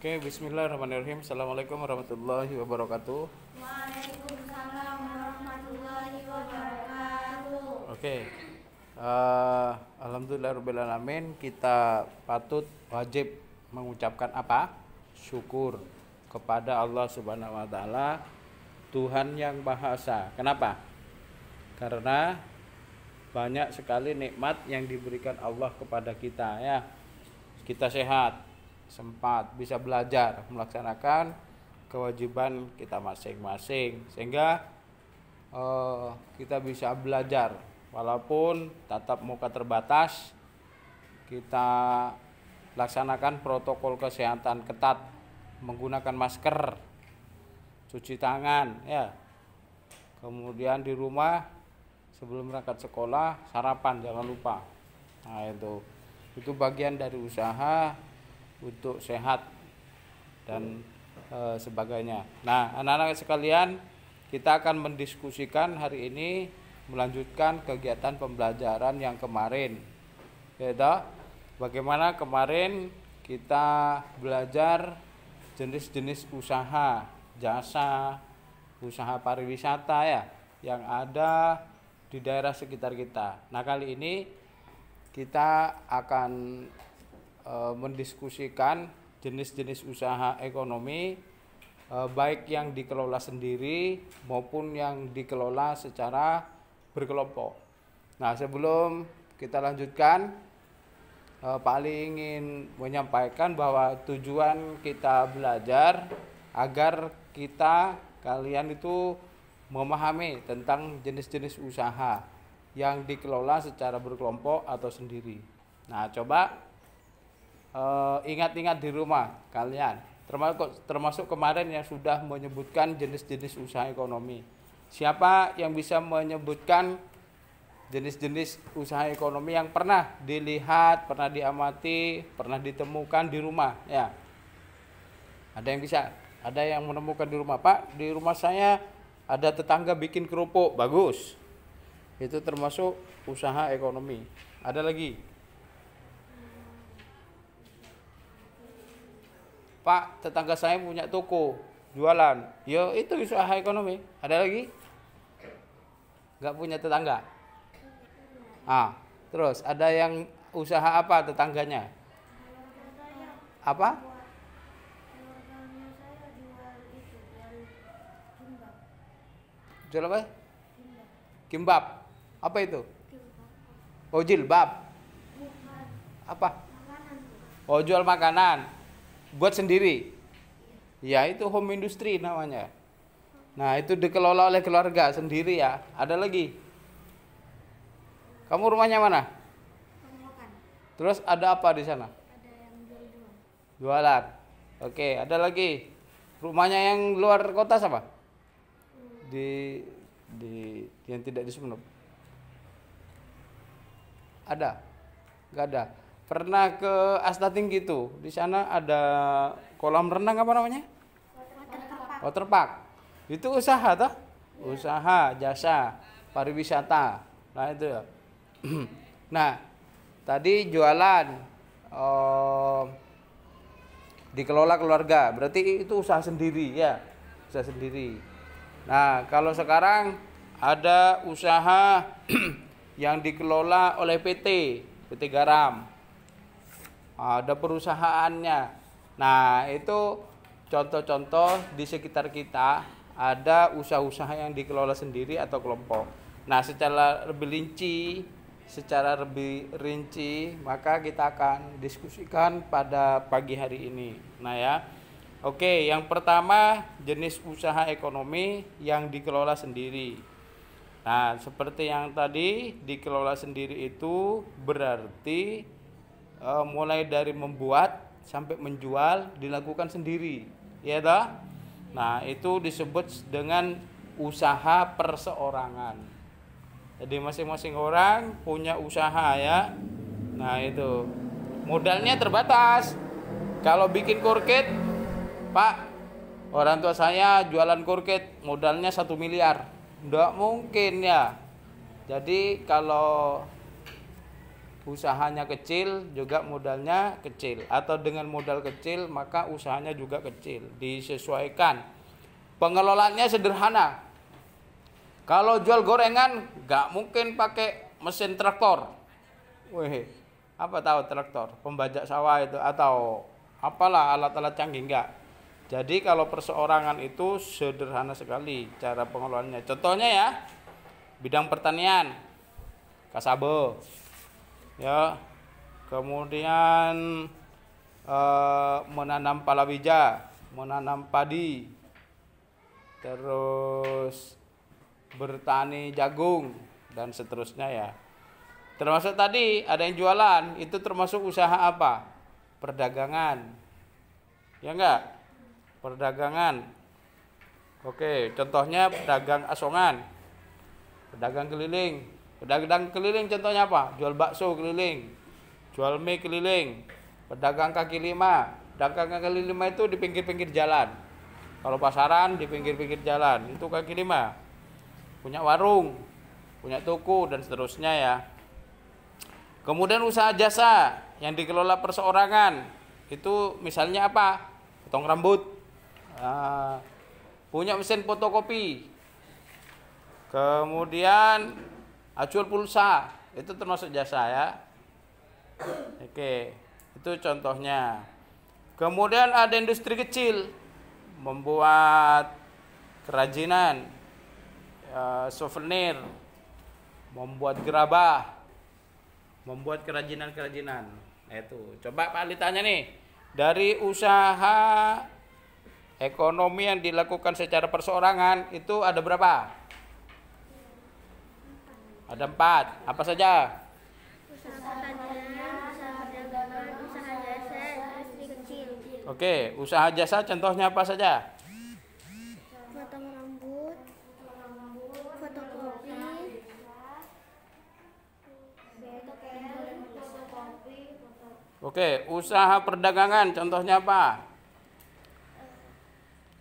Oke, bismillahirrahmanirrahim. Assalamualaikum warahmatullahi wabarakatuh. Waalaikumsalam warahmatullahi wabarakatuh. Oke, alhamdulillahirrahmanirrahim. Kita patut wajib mengucapkan apa? Syukur kepada Allah Subhanahu wa taala, Tuhan yang Maha Esa. Kenapa? Karena banyak sekali nikmat yang diberikan Allah kepada kita, ya. Kita sehat, sempat bisa belajar, melaksanakan kewajiban kita masing-masing, sehingga kita bisa belajar walaupun tatap muka terbatas. Kita laksanakan protokol kesehatan ketat, menggunakan masker, cuci tangan, ya. Kemudian di rumah sebelum berangkat sekolah sarapan jangan lupa. Nah, itu bagian dari usaha untuk sehat dan sebagainya. Nah, anak-anak sekalian, kita akan mendiskusikan hari ini, melanjutkan kegiatan pembelajaran yang kemarin, yaitu bagaimana kemarin kita belajar jenis-jenis usaha jasa, usaha pariwisata, ya, yang ada di daerah sekitar kita. Nah, kali ini kita akan mendiskusikan jenis-jenis usaha ekonomi, baik yang dikelola sendiri maupun yang dikelola secara berkelompok. Nah, sebelum kita lanjutkan, Pak Ali ingin menyampaikan bahwa tujuan kita belajar agar kalian itu memahami tentang jenis-jenis usaha yang dikelola secara berkelompok atau sendiri. Nah, coba ingat-ingat di rumah kalian, termasuk kemarin yang sudah menyebutkan jenis-jenis usaha ekonomi. Siapa yang bisa menyebutkan jenis-jenis usaha ekonomi yang pernah dilihat, pernah diamati, pernah ditemukan di rumah, ya? Ada yang bisa? Ada yang menemukan di rumah? Pak, di rumah saya ada tetangga bikin kerupuk, bagus. Itu termasuk usaha ekonomi. Ada lagi? Pak, tetangga saya punya toko jualan, ya itu usaha ekonomi. Ada lagi? Nggak punya tetangga? Terus ada yang usaha apa tetangganya? Apa? Jual apa? Kimbab. Apa itu? Oh, jilbab. Apa? Oh, jual makanan. Buat sendiri. Ya, itu home industry namanya. Nah, itu dikelola oleh keluarga sendiri, ya. Ada lagi? Kamu rumahnya mana? Terus ada apa di sana? Ada yang jual-jual. Jualan. Oke, ada lagi. Rumahnya yang luar kota siapa? Di yang tidak di Sumeneb. Ada? Enggak ada. Pernah ke Asta Tinggi tuh. Di sana ada kolam renang, apa namanya? Waterpark. Itu usaha toh? Usaha jasa pariwisata. Nah, itu ya. Nah, tadi jualan dikelola keluarga. Berarti itu usaha sendiri, ya. Usaha sendiri. Nah, kalau sekarang ada usaha yang dikelola oleh PT Garam. Ada perusahaannya. Nah, itu contoh-contoh di sekitar kita ada usaha-usaha yang dikelola sendiri atau kelompok. Nah, secara lebih rinci, maka kita akan diskusikan pada pagi hari ini. Nah, ya. Oke, yang pertama jenis usaha ekonomi yang dikelola sendiri. Nah, seperti yang tadi, dikelola sendiri itu berarti mulai dari membuat sampai menjual dilakukan sendiri, ya toh? Nah, itu disebut dengan usaha perseorangan. Jadi masing-masing orang punya usaha, ya. Nah, itu modalnya terbatas. Kalau bikin kurket, Pak, orang tua saya jualan kurket, modalnya 1 miliar. Nggak mungkin, ya. Jadi kalau usahanya kecil juga modalnya kecil, atau dengan modal kecil maka usahanya juga kecil. Disesuaikan. Pengelolaannya sederhana. Kalau jual gorengan nggak mungkin pakai mesin traktor. Wih, apa tahu traktor, pembajak sawah itu atau apalah alat-alat canggih, enggak. Jadi kalau perseorangan itu sederhana sekali cara pengelolaannya. Contohnya ya, bidang pertanian, kasabo, ya, kemudian menanam palawija, menanam padi, terus bertani jagung dan seterusnya ya. Termasuk tadi ada yang jualan, itu termasuk usaha apa? Perdagangan. Ya enggak? Perdagangan. Oke, contohnya pedagang asongan. Pedagang keliling. Pedagang keliling contohnya apa? Jual bakso keliling. Jual mie keliling. Pedagang kaki lima. Pedagang kaki lima itu di pinggir-pinggir jalan. Kalau pasaran di pinggir-pinggir jalan, itu kaki lima. Punya warung, punya toko dan seterusnya ya. Kemudian usaha jasa yang dikelola perseorangan, itu misalnya apa? Potong rambut, punya mesin fotokopi, kemudian jual pulsa, itu termasuk jasa ya. Oke, itu contohnya. Kemudian ada industri kecil, membuat kerajinan, souvenir, membuat gerabah, membuat kerajinan-kerajinan. Nah, itu. Coba Pak Ali tanya nih, dari usaha ekonomi yang dilakukan secara perseorangan itu ada berapa? Ada 4. Apa saja? Usaha pertanian, usaha perdagangan, usaha jasa, industri kecil. Oke, usaha jasa contohnya apa saja? Potong rambut, fotokopi, Oke, usaha perdagangan contohnya apa?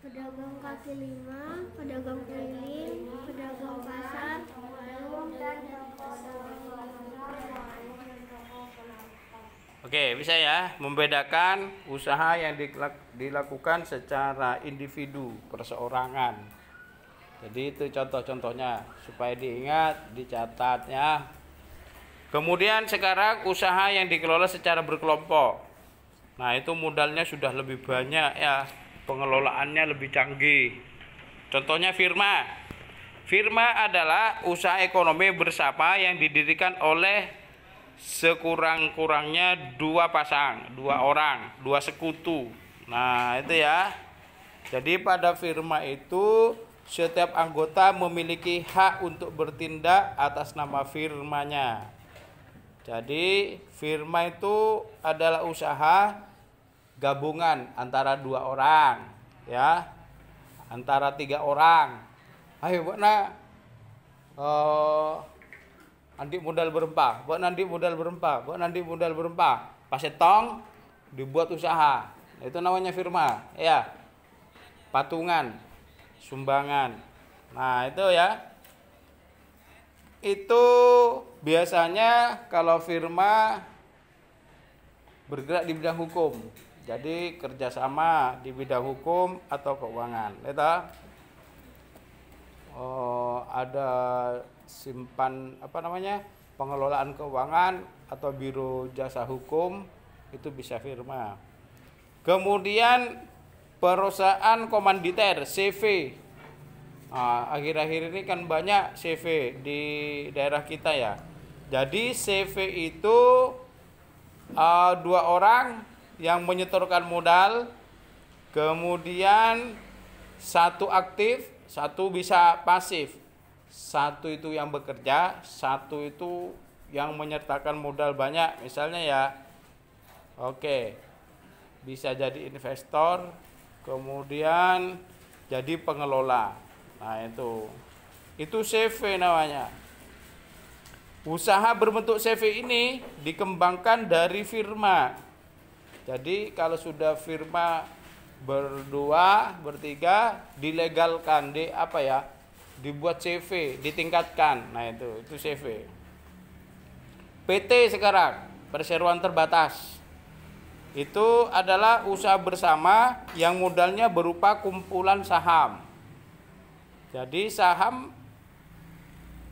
pedagang kaki lima, pedagang keliling, pedagang pasar, warung, dan Oke, bisa ya membedakan usaha yang dilakukan secara individu, perseorangan. Jadi itu contoh-contohnya supaya diingat, dicatat ya. Kemudian sekarang usaha yang dikelola secara berkelompok. Nah, itu modalnya sudah lebih banyak ya, pengelolaannya lebih canggih. Contohnya firma. Firma adalah usaha ekonomi bersama yang didirikan oleh sekurang-kurangnya 2 pasang, 2 orang, 2 sekutu. Nah, itu ya. Jadi pada firma itu setiap anggota memiliki hak untuk bertindak atas nama firmanya. Jadi firma itu adalah usaha gabungan antara 2 orang, ya, antara 3 orang. Ayo buat nanti modal berempah, buat nanti modal berempah, buat nanti modal berempah. Pas tong dibuat usaha, itu namanya firma, ya. Patungan, sumbangan. Nah itu ya. Itu biasanya kalau firma bergerak di bidang hukum, jadi kerjasama di bidang hukum atau keuangan. Itu ada simpan pengelolaan keuangan atau biro jasa hukum, itu bisa firma. Kemudian perusahaan komanditer CV. Akhir-akhir ini kan banyak CV di daerah kita ya. Jadi CV itu 2 orang yang menyetorkan modal, kemudian 1 aktif, 1 bisa pasif. 1 itu yang bekerja, 1 itu yang menyertakan modal banyak. Misalnya ya, oke, bisa jadi investor, kemudian jadi pengelola. Nah itu CV namanya. Usaha berbentuk CV ini dikembangkan dari firma. Jadi kalau sudah firma berdua, bertiga, dilegalkan, dibuat CV, ditingkatkan. Nah itu CV. PT sekarang, perseroan terbatas. Itu adalah usaha bersama yang modalnya berupa kumpulan saham. Jadi saham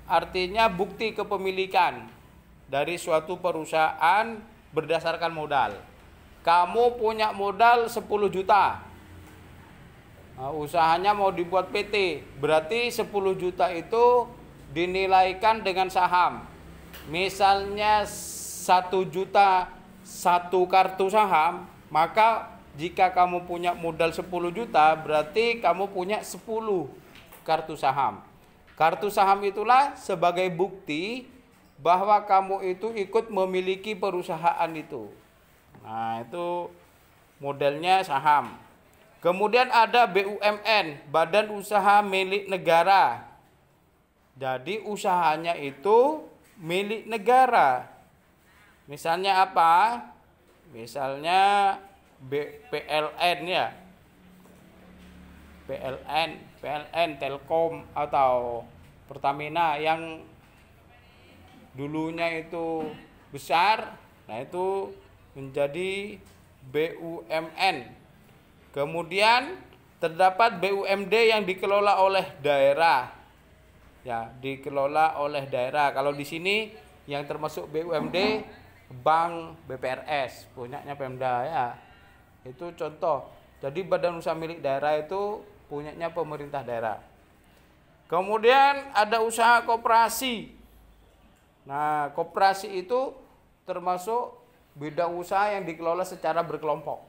artinya bukti kepemilikan dari suatu perusahaan berdasarkan modal. Kamu punya modal 10 juta. Nah, usahanya mau dibuat PT, berarti 10 juta itu dinilaikan dengan saham. Misalnya 1 juta satu kartu saham, maka jika kamu punya modal 10 juta, berarti kamu punya 10 kartu saham. Kartu saham itulah sebagai bukti bahwa kamu itu ikut memiliki perusahaan itu. Nah, itu modelnya saham. Kemudian ada BUMN, Badan Usaha Milik Negara. Jadi usahanya itu milik negara. Misalnya apa? Misalnya PLN ya. PLN Telkom atau Pertamina yang dulunya itu besar, nah itu menjadi BUMN. Kemudian terdapat BUMD yang dikelola oleh daerah. Ya, dikelola oleh daerah. Kalau di sini yang termasuk BUMD, Bank BPRS, punyanya Pemda ya. Itu contoh. Jadi badan usaha milik daerah itu punyanya pemerintah daerah. Kemudian ada usaha koperasi. Nah, koperasi itu termasuk bidang usaha yang dikelola secara berkelompok.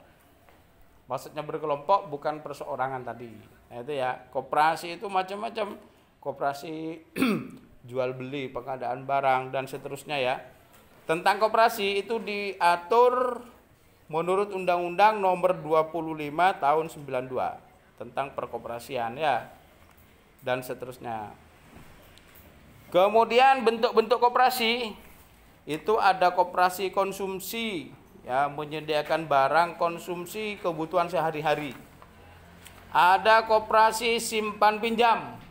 Maksudnya berkelompok bukan perseorangan tadi. Nah, itu ya, koperasi itu macam-macam. Koperasi jual beli, pengadaan barang dan seterusnya ya. Tentang koperasi itu diatur menurut Undang-Undang Nomor 25 Tahun 92 tentang perkoperasian ya. Dan seterusnya. Kemudian bentuk-bentuk koperasi itu ada koperasi konsumsi, ya, menyediakan barang konsumsi kebutuhan sehari-hari. Ada koperasi simpan pinjam.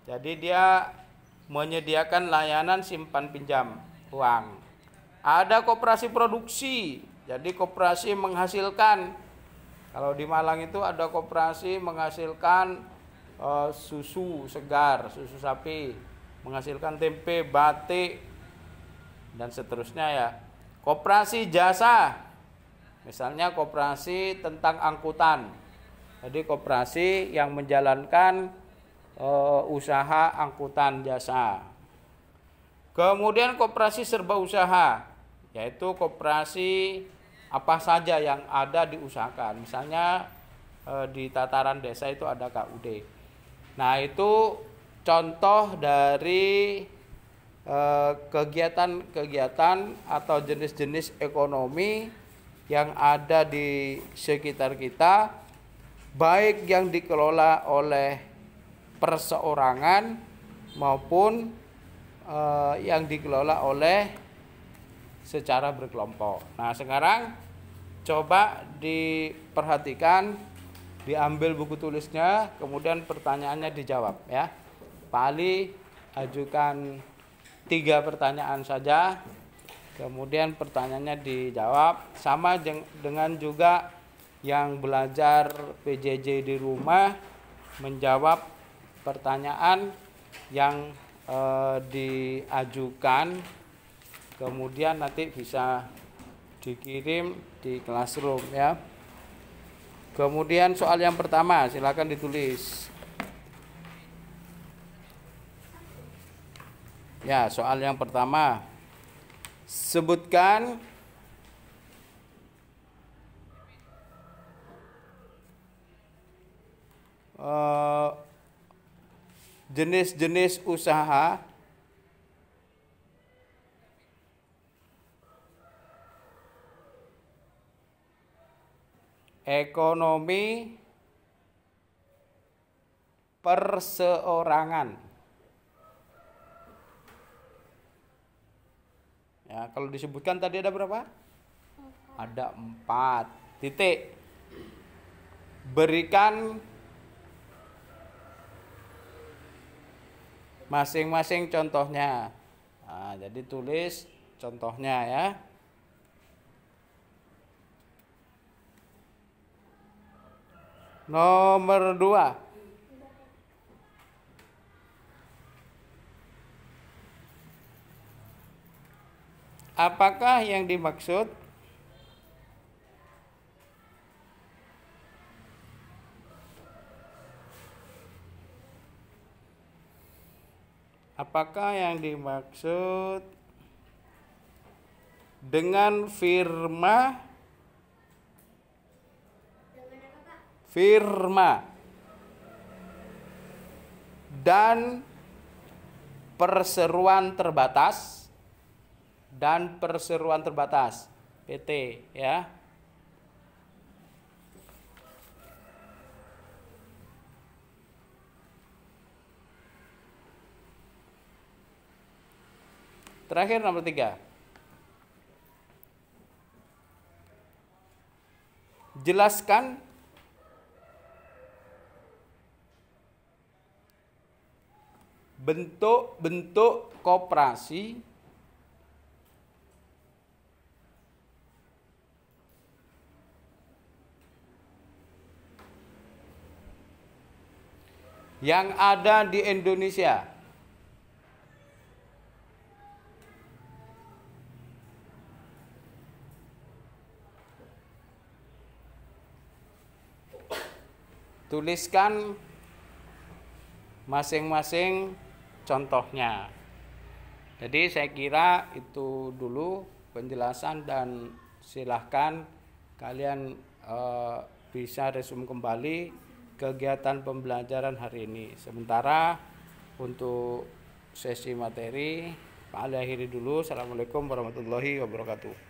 Jadi dia menyediakan layanan simpan pinjam uang. Ada koperasi produksi. Jadi koperasi menghasilkan. Kalau di Malang itu ada koperasi menghasilkan susu segar, susu sapi, menghasilkan tempe, batik dan seterusnya ya. Koperasi jasa, misalnya koperasi tentang angkutan. Jadi koperasi yang menjalankan usaha angkutan jasa. Kemudian koperasi serba usaha, yaitu koperasi apa saja yang ada diusahakan. Misalnya di tataran desa itu ada KUD. Nah, itu contoh dari kegiatan-kegiatan atau jenis-jenis ekonomi yang ada di sekitar kita, baik yang dikelola oleh perseorangan maupun yang dikelola oleh secara berkelompok. Nah, sekarang coba diperhatikan, diambil buku tulisnya, kemudian pertanyaannya dijawab ya. Pak Ali ajukan 3 pertanyaan saja, kemudian pertanyaannya dijawab. Sama dengan juga yang belajar PJJ di rumah, menjawab pertanyaan yang diajukan, kemudian nanti bisa dikirim di classroom ya. Kemudian soal yang pertama silakan ditulis. Ya, soal yang pertama, sebutkan jenis-jenis usaha ekonomi perseorangan. Ya, kalau disebutkan tadi ada berapa? Ada 4. Titik. Berikan masing-masing contohnya. Nah, jadi tulis contohnya ya. Nomor 2. Apakah yang dimaksud dengan firma dan perseroan terbatas PT ya. Terakhir nomor 3. Jelaskan bentuk-bentuk koperasi yang ada di Indonesia. Tuliskan masing-masing contohnya. Jadi saya kira itu dulu penjelasan, dan silahkan kalian bisa resume kembali kegiatan pembelajaran hari ini. Sementara untuk sesi materi Pak Ali akhiri dulu. Assalamualaikum warahmatullahi wabarakatuh.